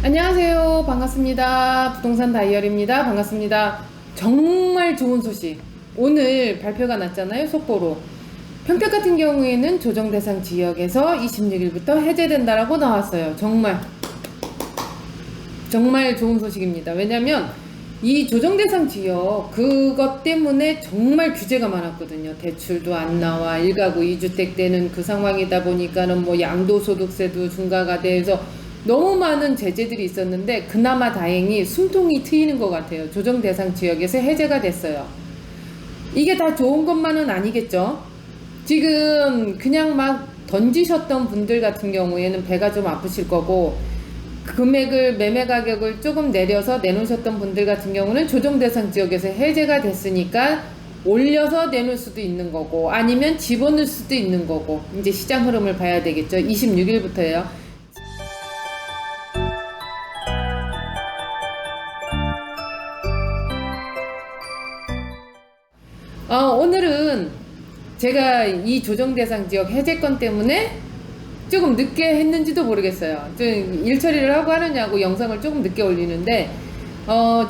안녕하세요. 반갑습니다. 부동산 다이어리입니다. 반갑습니다. 정말 좋은 소식. 오늘 발표가 났잖아요. 속보로. 평택 같은 경우에는 조정 대상 지역에서 26일부터 해제된다라고 나왔어요. 정말 좋은 소식입니다. 왜냐면 이 조정 대상 지역 그것 때문에 정말 규제가 많았거든요. 대출도 안 나와. 1가구 2주택 되는 그 상황이다 보니까는 뭐 양도소득세도 중과가 돼서 너무 많은 제재들이 있었는데 그나마 다행히 숨통이 트이는 것 같아요. 조정 대상 지역에서 해제가 됐어요. 이게 다 좋은 것만은 아니겠죠. 지금 그냥 막 던지셨던 분들 같은 경우에는 배가 좀 아프실 거고, 금액을 매매 가격을 조금 내려서 내놓으셨던 분들 같은 경우는 조정 대상 지역에서 해제가 됐으니까 올려서 내놓을 수도 있는 거고, 아니면 집어넣을 수도 있는 거고, 이제 시장 흐름을 봐야 되겠죠. 26일부터예요. 오늘은 제가 이 조정 대상 지역 해제권 때문에 조금 늦게 했는지도 모르겠어요. 좀 일 처리를 하고 하느냐고 영상을 조금 늦게 올리는데,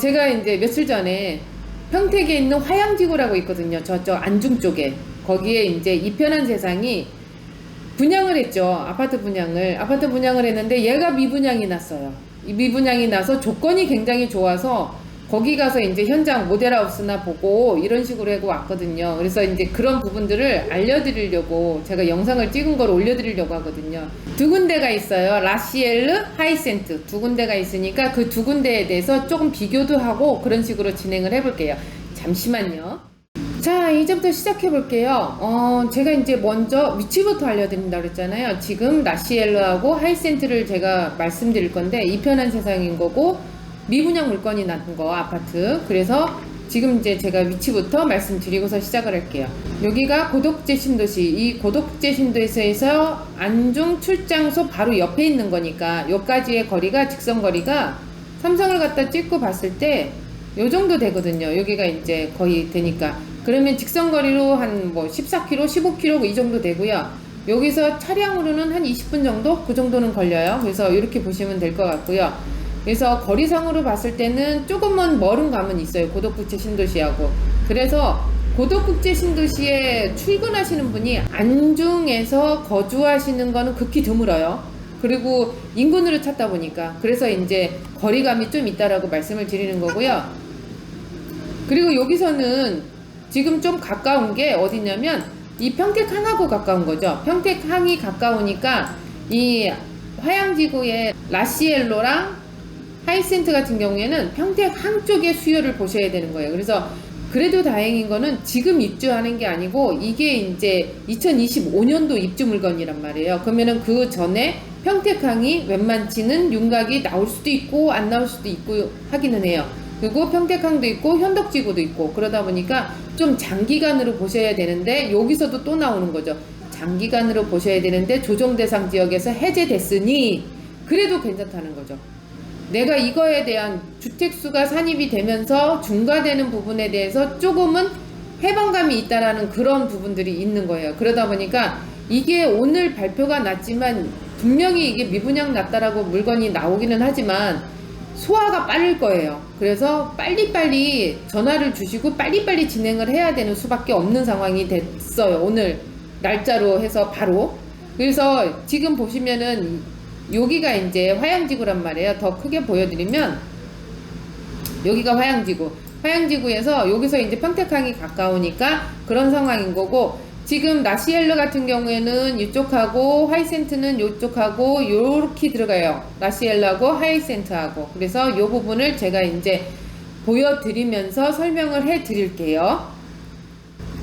제가 이제 며칠 전에 평택에 있는 화양지구라고 있거든요. 저쪽 안중 쪽에. 거기에 이제 이편한 세상이 분양을 했죠. 아파트 분양을 했는데 얘가 미분양이 났어요. 이 미분양이 나서 조건이 굉장히 좋아서 거기 가서 이제 현장 모델하우스나 보고 이런 식으로 하고 왔거든요. 그래서 이제 그런 부분들을 알려드리려고 제가 영상을 찍은 걸 올려드리려고 하거든요. 두 군데가 있어요. 라시엘르, 하이센트 두 군데가 있으니까 그 두 군데에 대해서 조금 비교도 하고 그런 식으로 진행을 해볼게요. 잠시만요. 자, 이제부터 시작해 볼게요. 제가 이제 먼저 위치부터 알려드린다고 그랬잖아요. 지금 라시엘르하고 하이센트를 제가 말씀드릴 건데, 이편한 세상인 거고 미분양 물건이 난 거 아파트. 그래서 지금 이제 제가 위치부터 말씀드리고서 시작을 할게요. 여기가 고덕제 신도시. 이 고덕제 신도시에서 안중 출장소 바로 옆에 있는 거니까 요까지의 거리가, 직선 거리가 삼성을 갖다 찍고 봤을 때 요 정도 되거든요. 여기가 이제 거의 되니까. 그러면 직선 거리로 한 뭐 14km, 15km 이 정도 되고요. 여기서 차량으로는 한 20분 정도? 그 정도는 걸려요. 그래서 이렇게 보시면 될 것 같고요. 그래서 거리상으로 봤을 때는 조금은 멀은 감은 있어요. 고덕국제 신도시하고. 그래서 고덕국제 신도시에 출근하시는 분이 안중에서 거주하시는 거는 극히 드물어요. 그리고 인근으로 찾다 보니까. 그래서 이제 거리감이 좀 있다라고 말씀을 드리는 거고요. 그리고 여기서는 지금 좀 가까운 게 어디냐면 이 평택항하고 가까운 거죠. 평택항이 가까우니까 이 화양지구의 라시엘로랑 하이센트 같은 경우에는 평택항 쪽의 수요를 보셔야 되는 거예요. 그래서 그래도 다행인 거는 지금 입주하는 게 아니고 이게 이제 2025년도 입주 물건이란 말이에요. 그러면은 그 전에 평택항이 웬만치는 윤곽이 나올 수도 있고 안 나올 수도 있고 하기는 해요. 그리고 평택항도 있고 현덕지구도 있고 그러다 보니까 좀 장기간으로 보셔야 되는데, 여기서도 또 나오는 거죠. 장기간으로 보셔야 되는데 조정 대상 지역에서 해제됐으니 그래도 괜찮다는 거죠. 내가 이거에 대한 주택수가 산입이 되면서 중과되는 부분에 대해서 조금은 해방감이 있다라는 그런 부분들이 있는 거예요. 그러다 보니까 이게 오늘 발표가 났지만 분명히 이게 미분양 났다라고 물건이 나오기는 하지만 소화가 빠를 거예요. 그래서 빨리빨리 전화를 주시고 빨리빨리 진행을 해야 되는 수밖에 없는 상황이 됐어요. 오늘 날짜로 해서 바로. 그래서 지금 보시면은 여기가 이제 화양지구란 말이에요. 더 크게 보여드리면 여기가 화양지구에서 여기서 이제 평택항이 가까우니까 그런 상황인 거고, 지금 라시엘르 같은 경우에는 이쪽하고 하이센트는 이쪽하고 요렇게 들어가요. 라시엘르하고 하이센트하고. 그래서 이 부분을 제가 이제 보여드리면서 설명을 해 드릴게요.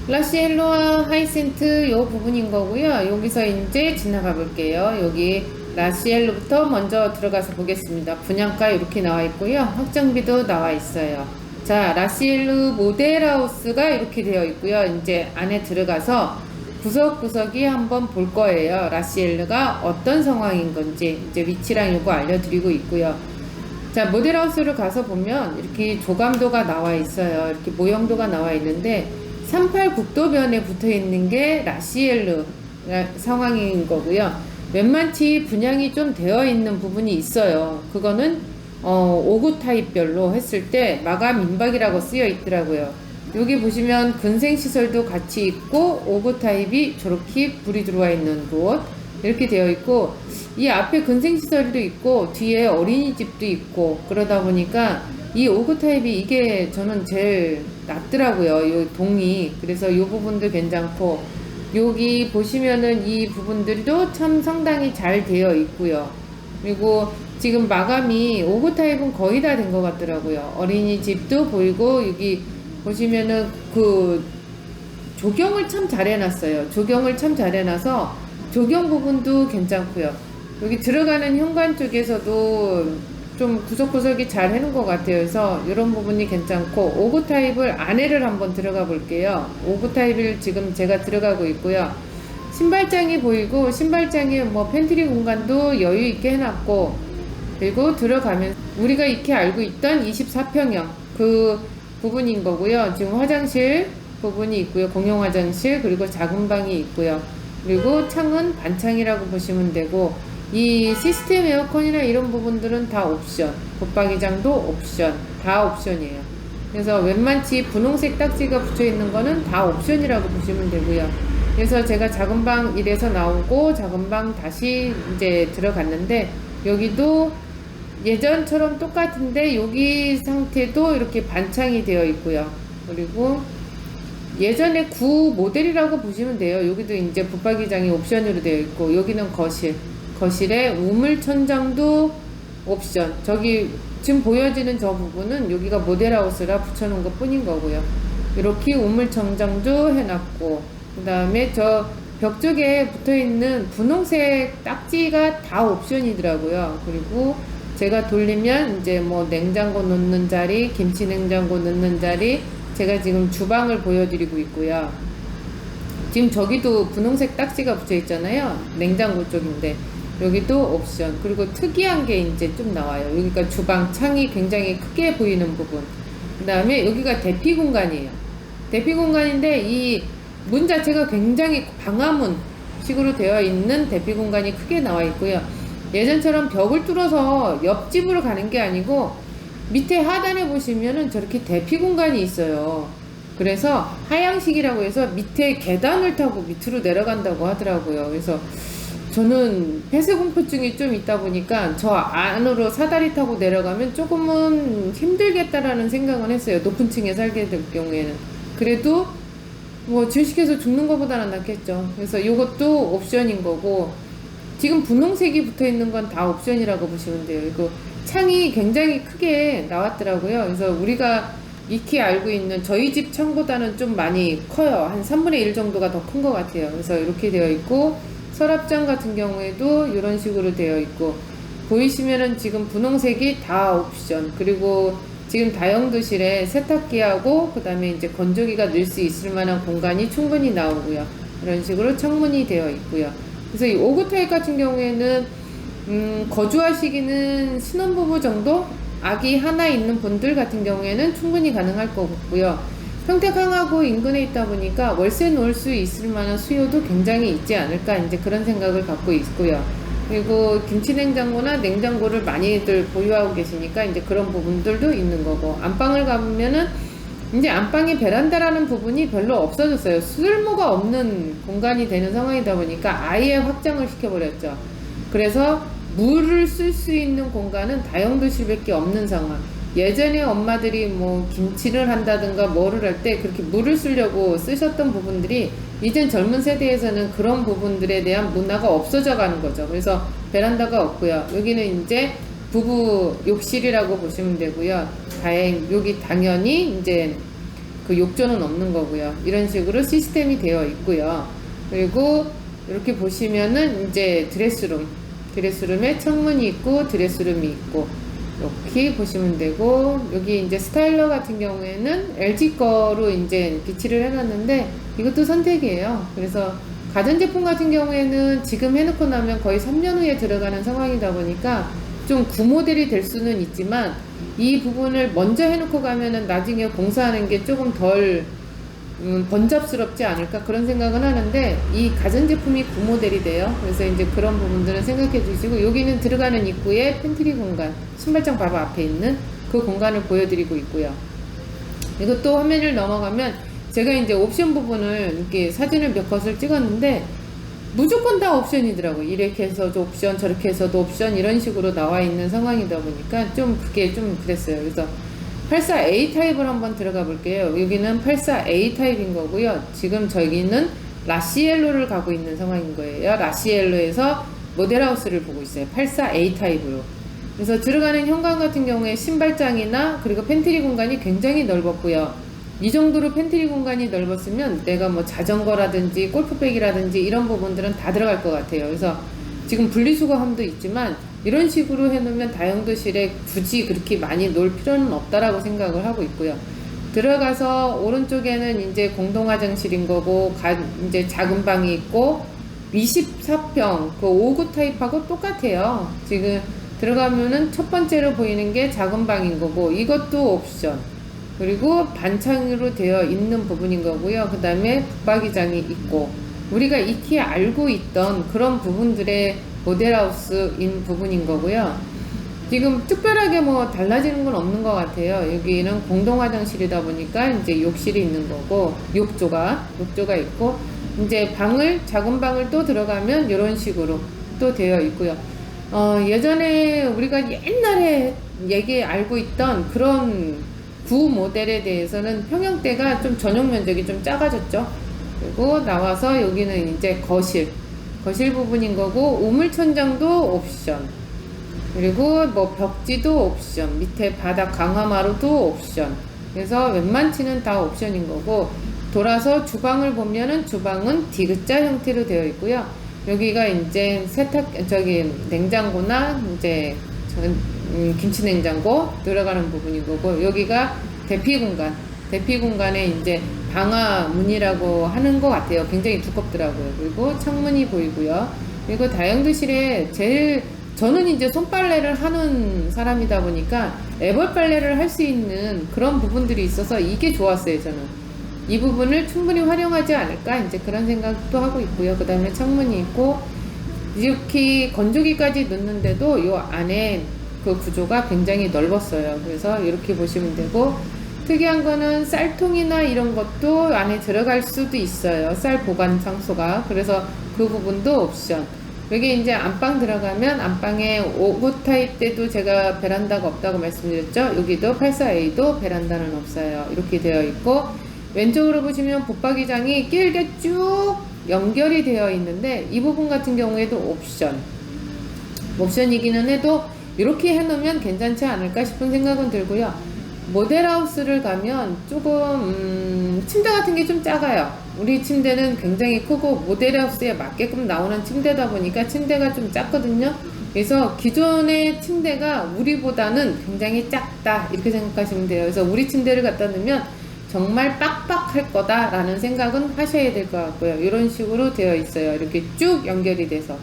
라시엘르와 하이센트 요 부분인 거고요. 여기서 이제 지나가 볼게요. 여기 라시엘로부터 먼저 들어가서 보겠습니다. 분양가 이렇게 나와 있고요. 확정비도 나와 있어요. 자, 라시엘로 모델하우스가 이렇게 되어 있고요. 이제 안에 들어가서 구석구석이 한번 볼 거예요. 라시엘르가 어떤 상황인 건지 이제 위치랑 이거 알려드리고 있고요. 자, 모델하우스를 가서 보면 이렇게 조감도가 나와 있어요. 이렇게 모형도가 나와 있는데 38 국도변에 붙어 있는 게 라시엘르 상황인 거고요. 웬만치 분양이 좀 되어 있는 부분이 있어요. 그거는 5구 타입별로 했을 때 마감 임박이라고 쓰여 있더라고요. 여기 보시면 근생시설도 같이 있고 5구 타입이 저렇게 불이 들어와 있는 곳 이렇게 되어 있고, 이 앞에 근생시설도 있고 뒤에 어린이집도 있고, 그러다 보니까 이 5구 타입이 이게 저는 제일 낫더라고요. 이 동이. 그래서 이 부분도 괜찮고, 여기 보시면은 이 부분들도 참 상당히 잘 되어 있고요. 그리고 지금 마감이 5구 타입은 거의 다 된 것 같더라고요. 어린이집도 보이고, 여기 보시면은 그 조경을 참 잘 해놨어요. 조경을 참 잘 해놔서 조경 부분도 괜찮고요. 여기 들어가는 현관 쪽에서도 좀 구석구석이 잘 해놓은 것 같아요. 그래서 이런 부분이 괜찮고, 5구 타입을 안에를 한번 들어가 볼게요. 5구 타입을 지금 제가 들어가고 있고요. 신발장이 보이고, 신발장에 뭐 팬트리 공간도 여유 있게 해놨고, 그리고 들어가면 우리가 익히 알고 있던 24평형 그 부분인 거고요. 지금 화장실 부분이 있고요. 공용 화장실, 그리고 작은 방이 있고요. 그리고 창은 반창이라고 보시면 되고, 이 시스템 에어컨이나 이런 부분들은 다 옵션, 붙박이장도 옵션, 다 옵션이에요. 그래서 웬만치 분홍색 딱지가 붙여 있는 거는 다 옵션이라고 보시면 되고요. 그래서 제가 작은 방 1에서 나오고 작은 방 다시 이제 들어갔는데, 여기도 예전처럼 똑같은데 여기 상태도 이렇게 반창이 되어 있고요. 그리고 예전에 9 모델이라고 보시면 돼요. 여기도 이제 붙박이장이 옵션으로 되어 있고, 여기는 거실에 우물 천장도 옵션. 저기 지금 보여지는 저 부분은 여기가 모델하우스라 붙여놓은 것 뿐인 거고요. 이렇게 우물 천장도 해놨고, 그 다음에 저 벽 쪽에 붙어있는 분홍색 딱지가 다 옵션이더라고요. 그리고 제가 돌리면 이제 뭐 냉장고 놓는 자리, 김치 냉장고 넣는 자리, 제가 지금 주방을 보여드리고 있고요. 지금 저기도 분홍색 딱지가 붙여 있잖아요. 냉장고 쪽인데 여기도 옵션. 그리고 특이한 게 이제 좀 나와요. 여기가 주방 창이 굉장히 크게 보이는 부분. 그 다음에 여기가 대피 공간이에요. 대피 공간인데 이 문 자체가 굉장히 방화문 식으로 되어 있는 대피 공간이 크게 나와 있고요. 예전처럼 벽을 뚫어서 옆집으로 가는 게 아니고 밑에 하단에 보시면은 저렇게 대피 공간이 있어요. 그래서 하향식이라고 해서 밑에 계단을 타고 밑으로 내려간다고 하더라고요. 그래서 저는 폐쇄공포증이 좀 있다 보니까 저 안으로 사다리 타고 내려가면 조금은 힘들겠다라는 생각은 했어요. 높은 층에 살게 될 경우에는. 그래도 뭐 질식해서 죽는 것보다는 낫겠죠. 그래서 이것도 옵션인 거고, 지금 분홍색이 붙어 있는 건 다 옵션이라고 보시면 돼요. 이거 창이 굉장히 크게 나왔더라고요. 그래서 우리가 익히 알고 있는 저희 집 창보다는 좀 많이 커요. 한 3분의 1 정도가 더 큰 것 같아요. 그래서 이렇게 되어 있고, 서랍장 같은 경우에도 이런 식으로 되어 있고, 보이시면은 지금 분홍색이 다 옵션. 그리고 지금 다용도실에 세탁기하고 그 다음에 이제 건조기가 넣을 수 있을 만한 공간이 충분히 나오고요. 이런 식으로 창문이 되어 있고요. 그래서 이 5구 타입 같은 경우에는 거주하시기는 신혼부부 정도? 아기 하나 있는 분들 같은 경우에는 충분히 가능할 것 같고요. 평택항하고 인근에 있다 보니까 월세 놓을 수 있을 만한 수요도 굉장히 있지 않을까, 이제 그런 생각을 갖고 있고요. 그리고 김치냉장고나 냉장고를 많이들 보유하고 계시니까 이제 그런 부분들도 있는 거고, 안방을 가보면은 이제 안방에 베란다라는 부분이 별로 없어졌어요. 쓸모가 없는 공간이 되는 상황이다 보니까 아예 확장을 시켜버렸죠. 그래서 물을 쓸 수 있는 공간은 다용도실밖에 없는 상황. 예전에 엄마들이 뭐 김치를 한다든가 뭐를 할 때 그렇게 물을 쓰려고 쓰셨던 부분들이 이젠 젊은 세대에서는 그런 부분들에 대한 문화가 없어져 가는 거죠. 그래서 베란다가 없고요. 여기는 이제 부부 욕실이라고 보시면 되고요. 여기 당연히 이제 그 욕조는 없는 거고요. 이런 식으로 시스템이 되어 있고요. 그리고 이렇게 보시면은 이제 드레스룸에 창문이 있고 드레스룸이 있고, 이렇게 보시면 되고, 여기 이제 스타일러 같은 경우에는 LG 거로 이제 비치를 해놨는데 이것도 선택이에요. 그래서 가전제품 같은 경우에는 지금 해놓고 나면 거의 3년 후에 들어가는 상황이다 보니까 좀 구모델이 될 수는 있지만, 이 부분을 먼저 해놓고 가면은 나중에 공사하는 게 조금 덜 번잡스럽지 않을까 그런 생각은 하는데, 이 가전제품이 구모델이 돼요. 그래서 이제 그런 부분들은 생각해 주시고, 여기는 들어가는 입구에 팬트리 공간, 신발장 바로 앞에 있는 그 공간을 보여드리고 있고요. 이것도 화면을 넘어가면 제가 이제 옵션 부분을 이렇게 사진을 몇 컷을 찍었는데 무조건 다 옵션이더라고요. 이렇게 해서도 옵션, 저렇게 해서도 옵션, 이런 식으로 나와 있는 상황이다 보니까 좀 그게 좀 그랬어요. 그래서 84A 타입을 한번 들어가 볼게요. 여기는 84A 타입인 거고요. 지금 저기는 라시엘로를 가고 있는 상황인 거예요. 라시엘로에서 모델하우스를 보고 있어요. 84A 타입으로. 그래서 들어가는 현관 같은 경우에 신발장이나 그리고 팬트리 공간이 굉장히 넓었고요. 이 정도로 팬트리 공간이 넓었으면 내가 뭐 자전거라든지 골프백이라든지 이런 부분들은 다 들어갈 것 같아요. 그래서 지금 분리수거함도 있지만 이런 식으로 해놓으면 다용도실에 굳이 그렇게 많이 놓을 필요는 없다라고 생각을 하고 있고요. 들어가서 오른쪽에는 이제 공동화장실인 거고, 이제 작은 방이 있고, 24평 그 5구 타입하고 똑같아요. 지금 들어가면은 첫 번째로 보이는 게 작은 방인 거고, 이것도 옵션, 그리고 반창으로 되어 있는 부분인 거고요. 그 다음에 붙박이장이 있고, 우리가 익히 알고 있던 그런 부분들의 모델하우스인 부분인 거고요. 지금 특별하게 뭐 달라지는 건 없는 것 같아요. 여기는 공동 화장실이다 보니까 이제 욕실이 있는 거고, 욕조가 있고, 이제 작은 방을 또 들어가면 이런 식으로 또 되어 있고요. 예전에 우리가 옛날에 알고 있던 그런 구 모델에 대해서는 평형대가 좀 전용 면적이 좀 작아졌죠. 그리고 나와서 여기는 이제 거실 부분인 거고, 우물천장도 옵션, 그리고 뭐 벽지도 옵션, 밑에 바닥 강화마루도 옵션. 그래서 웬만치는 다 옵션인 거고, 돌아서 주방을 보면은 주방은 D자 형태로 되어 있고요. 여기가 이제 냉장고나 이제 김치 냉장고 들어가는 부분인 거고, 여기가 대피 공간에 이제 방화문이라고 하는 것 같아요. 굉장히 두껍더라고요. 그리고 창문이 보이고요. 그리고 다용도실에 저는 이제 손빨래를 하는 사람이다 보니까 애벌 빨래를 할 수 있는 그런 부분들이 있어서 이게 좋았어요. 저는 이 부분을 충분히 활용하지 않을까, 이제 그런 생각도 하고 있고요. 그 다음에 창문이 있고, 이렇게 건조기까지 넣는데도 요 안에 그 구조가 굉장히 넓었어요. 그래서 이렇게 보시면 되고, 특이한 거는 쌀통이나 이런 것도 안에 들어갈 수도 있어요. 쌀 보관 장소가. 그래서 그 부분도 옵션. 여기 이제 안방 들어가면, 안방에 5구 타입 때도 제가 베란다가 없다고 말씀드렸죠. 여기도 84A도 베란다는 없어요. 이렇게 되어 있고, 왼쪽으로 보시면 붙박이장이 길게 쭉 연결이 되어 있는데, 이 부분 같은 경우에도 옵션이기는 해도 이렇게 해놓으면 괜찮지 않을까 싶은 생각은 들고요. 모델하우스를 가면 조금 침대 같은 게 좀 작아요. 우리 침대는 굉장히 크고 모델하우스에 맞게끔 나오는 침대다 보니까 침대가 좀 작거든요. 그래서 기존의 침대가 우리보다는 굉장히 작다, 이렇게 생각하시면 돼요. 그래서 우리 침대를 갖다 놓으면 정말 빡빡할 거다라는 생각은 하셔야 될 것 같고요. 이런 식으로 되어 있어요. 이렇게 쭉 연결이 돼서.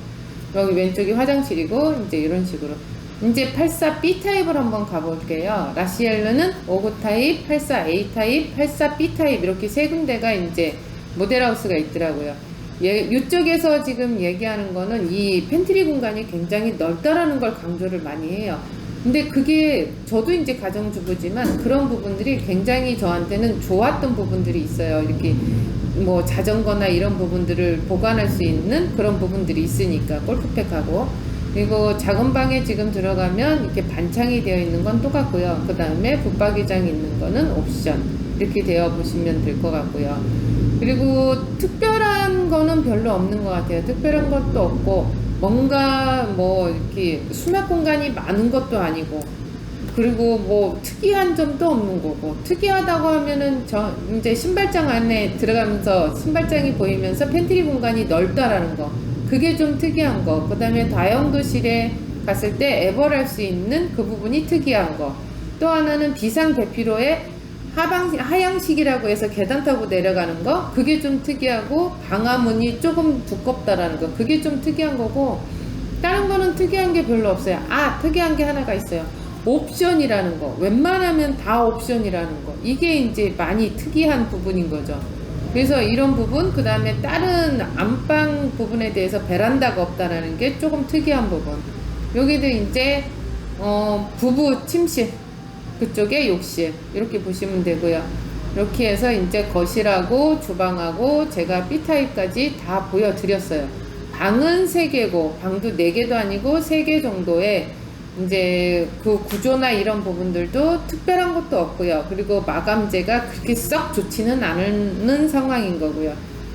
여기 왼쪽이 화장실이고, 이제 이런 식으로. 이제 84B 타입을 한번 가볼게요. 라시엘르는 5구 타입, 84A 타입, 84B 타입, 이렇게 세 군데가 이제 모델하우스가 있더라고요. 이쪽에서 지금 얘기하는 거는 이 팬트리 공간이 굉장히 넓다라는 걸 강조를 많이 해요. 근데 그게, 저도 이제 가정주부지만 그런 부분들이 굉장히 저한테는 좋았던 부분들이 있어요. 이렇게 뭐 자전거나 이런 부분들을 보관할 수 있는 그런 부분들이 있으니까, 골프팩하고. 그리고 작은 방에 지금 들어가면 이렇게 반창이 되어 있는 건 똑같고요. 그 다음에 붙박이장 있는 거는 옵션, 이렇게 되어 보시면 될 것 같고요. 그리고 특별한 거는 별로 없는 것 같아요. 특별한 것도 없고, 뭔가 뭐 이렇게 수납 공간이 많은 것도 아니고, 그리고 뭐 특이한 점도 없는 거고. 특이하다고 하면은 이제 신발장 안에 들어가면서 신발장이 보이면서 팬트리 공간이 넓다라는 거, 그게 좀 특이한 거. 그 다음에 다용도실에 갔을 때 애벌할 수 있는 그 부분이 특이한 거. 또 하나는 비상 대피로에 하향식이라고 해서 계단 타고 내려가는 거, 그게 좀 특이하고, 방화문이 조금 두껍다라는 거, 그게 좀 특이한 거고, 다른 거는 특이한 게 별로 없어요. 특이한 게 하나가 있어요. 옵션이라는 거. 웬만하면 다 옵션이라는 거. 이게 이제 많이 특이한 부분인 거죠. 그래서 이런 부분, 그 다음에 다른 안방 부분에 대해서 베란다가 없다라는 게 조금 특이한 부분. 여기도 이제 부부 침실, 그쪽에 욕실 이렇게 보시면 되고요. 이렇게 해서 이제 거실하고 주방하고 제가 B타입까지 다 보여드렸어요. 방은 3개고 방도 4개도 아니고 3개 정도의 이제 그 구조나 이런 부분들도 특별한 것도 없고요. 그리고 마감재가 그렇게 썩 좋지는 않은 상황인 거고요.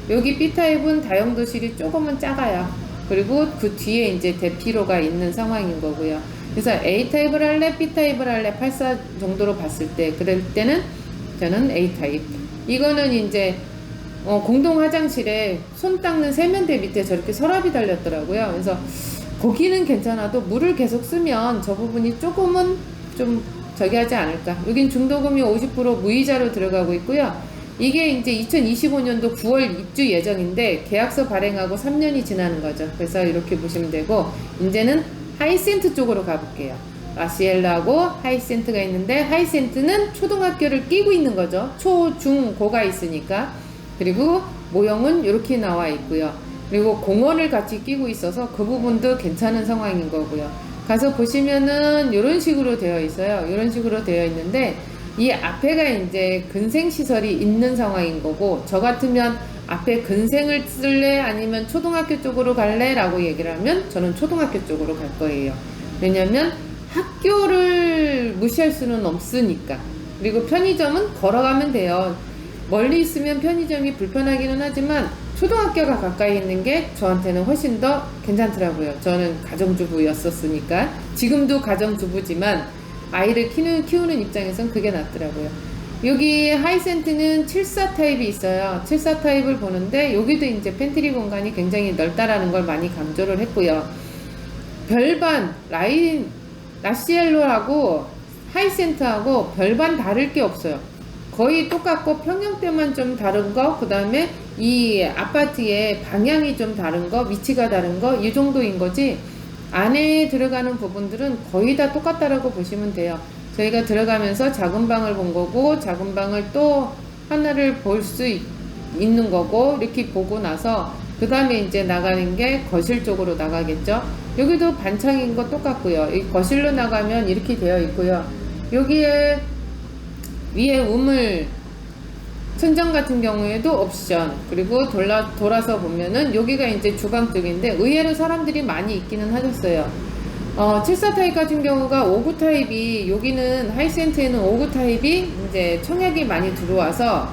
여기 B타입은 다용도실이 조금은 작아요. 그리고 그 뒤에 이제 대피로가 있는 상황인 거고요. 그래서 A타입을 할래, B타입을 할래, 84 정도로 봤을 때, 그럴 때는 저는 A타입. 이거는 이제 공동 화장실에 손 닦는 세면대 밑에 저렇게 서랍이 달렸더라고요. 그래서 거기는 괜찮아도 물을 계속 쓰면 저 부분이 조금은 좀 저기 하지 않을까. 여긴 중도금이 50% 무이자로 들어가고 있고요. 이게 이제 2025년도 9월 입주 예정인데 계약서 발행하고 3년이 지나는 거죠. 그래서 이렇게 보시면 되고, 이제는 하이센트 쪽으로 가볼게요. 라시엘라하고 하이센트가 있는데, 하이센트는 초등학교를 끼고 있는 거죠. 초, 중, 고가 있으니까. 그리고 모형은 이렇게 나와 있고요. 그리고 공원을 같이 끼고 있어서 그 부분도 괜찮은 상황인 거고요. 가서 보시면은 이런 식으로 되어 있어요. 이런 식으로 되어 있는데, 이 앞에가 이제 근생시설이 있는 상황인 거고, 저 같으면 앞에 근생을 쓸래 아니면 초등학교 쪽으로 갈래 라고 얘기를 하면 저는 초등학교 쪽으로 갈 거예요. 왜냐면 학교를 무시할 수는 없으니까. 그리고 편의점은 걸어가면 돼요. 멀리 있으면 편의점이 불편하기는 하지만 초등학교가 가까이 있는 게 저한테는 훨씬 더 괜찮더라고요. 저는 가정주부였었으니까. 지금도 가정주부지만 아이를 키우는 입장에선 그게 낫더라고요. 여기 하이센트는 74 타입이 있어요. 74 타입을 보는데 여기도 이제 팬트리 공간이 굉장히 넓다라는 걸 많이 강조를 했고요. 별반 라시엘로하고 하이센트하고 별반 다를 게 없어요. 거의 똑같고 평형대만 좀 다른 거, 그 다음에 이 아파트의 방향이 좀 다른 거, 위치가 다른 거, 이 정도인 거지 안에 들어가는 부분들은 거의 다 똑같다라고 보시면 돼요. 저희가 들어가면서 작은 방을 본 거고, 작은 방을 또 하나를 볼 수 있는 거고, 이렇게 보고 나서 그 다음에 이제 나가는 게 거실 쪽으로 나가겠죠. 여기도 반창인 거 똑같고요. 이 거실로 나가면 이렇게 되어 있고요. 여기에 위에 우물 천장 같은 경우에도 옵션, 그리고 돌아서 보면은 여기가 이제 주방 쪽인데 의외로 사람들이 많이 있기는 하셨어요. 74 타입 같은 경우가 59 타입이, 여기는 하이센트에는 59 타입이 이제 청약이 많이 들어와서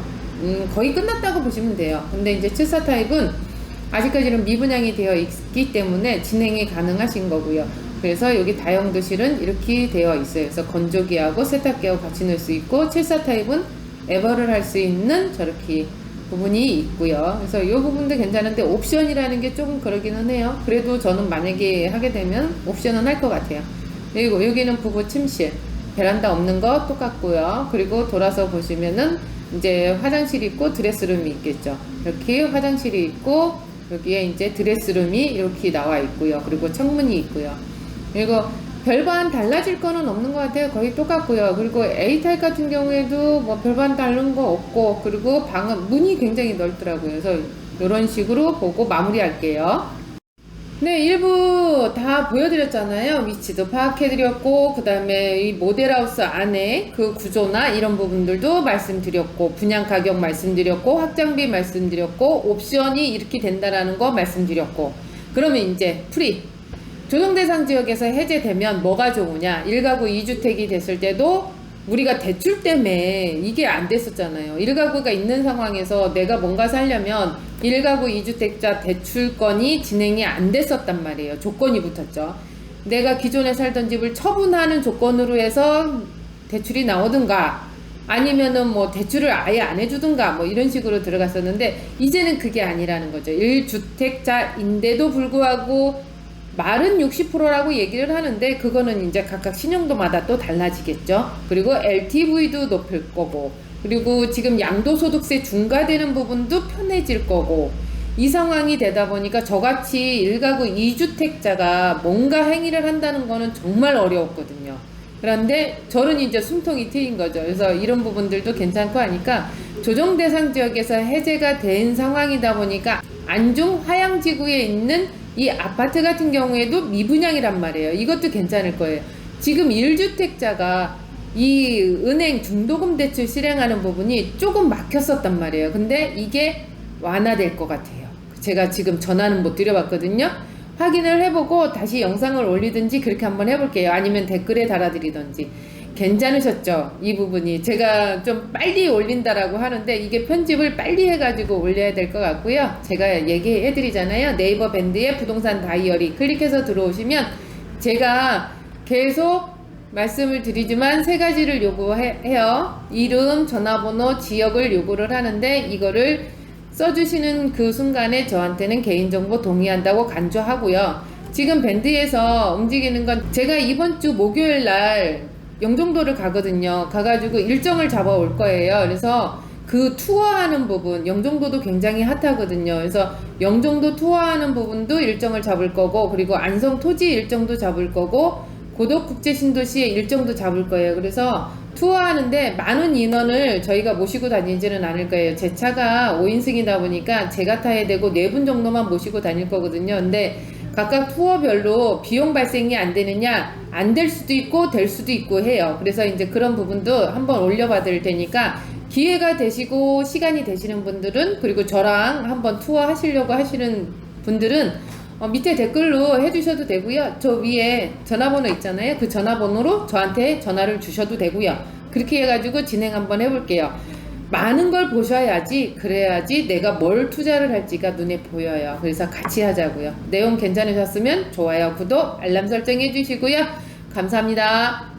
거의 끝났다고 보시면 돼요. 근데 이제 74 타입은 아직까지는 미분양이 되어 있기 때문에 진행이 가능하신 거고요. 그래서 여기 다용도실은 이렇게 되어 있어요. 그래서 건조기하고 세탁기하고 같이 넣을 수 있고, 74 타입은 에버를 할 수 있는 저렇게 부분이 있고요. 그래서 이 부분도 괜찮은데 옵션이라는 게 조금 그러기는 해요. 그래도 저는 만약에 하게 되면 옵션은 할 것 같아요. 그리고 여기는 부부 침실, 베란다 없는 거 똑같고요. 그리고 돌아서 보시면은 이제 화장실이 있고 드레스룸이 있겠죠. 이렇게 화장실이 있고 여기에 이제 드레스룸이 이렇게 나와 있고요. 그리고 창문이 있고요. 그리고 별반 달라질 거는 없는 것 같아요. 거의 똑같고요. 그리고 A타입 같은 경우에도 뭐 별반 다른 거 없고, 그리고 방은 문이 굉장히 넓더라고요. 그래서 이런 식으로 보고 마무리할게요. 네, 일부 다 보여드렸잖아요. 위치도 파악해드렸고, 그 다음에 이 모델하우스 안에 그 구조나 이런 부분들도 말씀드렸고, 분양 가격 말씀드렸고, 확장비 말씀드렸고, 옵션이 이렇게 된다라는 거 말씀드렸고, 그러면 이제 조정대상 지역에서 해제되면 뭐가 좋으냐. 1가구 2주택이 됐을 때도 우리가 대출 때문에 이게 안 됐었잖아요. 1가구가 있는 상황에서 내가 뭔가 살려면 1가구 2주택자 대출건이 진행이 안 됐었단 말이에요. 조건이 붙었죠. 내가 기존에 살던 집을 처분하는 조건으로 해서 대출이 나오든가, 아니면은 뭐 대출을 아예 안 해주든가 뭐 이런 식으로 들어갔었는데, 이제는 그게 아니라는 거죠. 1주택자인데도 불구하고 말은 60%라고 얘기를 하는데 그거는 이제 각각 신용도마다 또 달라지겠죠. 그리고 LTV도 높일 거고, 그리고 지금 양도소득세 중과되는 부분도 편해질 거고, 이 상황이 되다 보니까 저같이 1가구 2주택자가 뭔가 행위를 한다는 거는 정말 어려웠거든요. 그런데 저는 이제 숨통이 트인 거죠. 그래서 이런 부분들도 괜찮고 하니까 조정 대상 지역에서 해제가 된 상황이다 보니까 안중 화양지구에 있는 이 아파트 같은 경우에도 미분양이란 말이에요. 이것도 괜찮을 거예요. 지금 1주택자가 이 은행 중도금 대출 실행하는 부분이 조금 막혔었단 말이에요. 근데 이게 완화될 것 같아요. 제가 지금 전화는 못 드려봤거든요. 확인을 해보고 다시 영상을 올리든지 그렇게 한번 해볼게요. 아니면 댓글에 달아드리든지. 괜찮으셨죠? 이 부분이 제가 좀 빨리 올린다라고 하는데 이게 편집을 빨리 해가지고 올려야 될 것 같고요. 제가 얘기해 드리잖아요. 네이버 밴드의 부동산 다이어리 클릭해서 들어오시면 제가 계속 말씀을 드리지만 세 가지를 요구해요. 이름, 전화번호, 지역을 요구를 하는데 이거를 써주시는 그 순간에 저한테는 개인정보 동의한다고 간주하고요. 지금 밴드에서 움직이는 건 제가 이번 주 목요일 날 영종도를 가거든요. 가가지고 일정을 잡아올 거예요. 그래서 그 투어하는 부분, 영종도도 굉장히 핫하거든요. 그래서 영종도 투어하는 부분도 일정을 잡을 거고, 그리고 안성 토지 일정도 잡을 거고, 고덕국제신도시의 일정도 잡을 거예요. 그래서 투어하는데 많은 인원을 저희가 모시고 다니지는 않을 거예요. 제 차가 5인승이다 보니까 제가 타야 되고 4분 정도만 모시고 다닐 거거든요. 근데 각각 투어별로 비용 발생이 안 되느냐, 안 될 수도 있고 될 수도 있고 해요. 그래서 이제 그런 부분도 한번 올려받을 테니까 기회가 되시고 시간이 되시는 분들은, 그리고 저랑 한번 투어 하시려고 하시는 분들은 밑에 댓글로 해주셔도 되고요. 저 위에 전화번호 있잖아요. 그 전화번호로 저한테 전화를 주셔도 되고요. 그렇게 해가지고 진행 한번 해볼게요. 많은 걸 보셔야지, 그래야지 내가 뭘 투자를 할지가 눈에 보여요. 그래서 같이 하자고요. 내용 괜찮으셨으면 좋아요, 구독, 알람 설정 해주시고요. 감사합니다.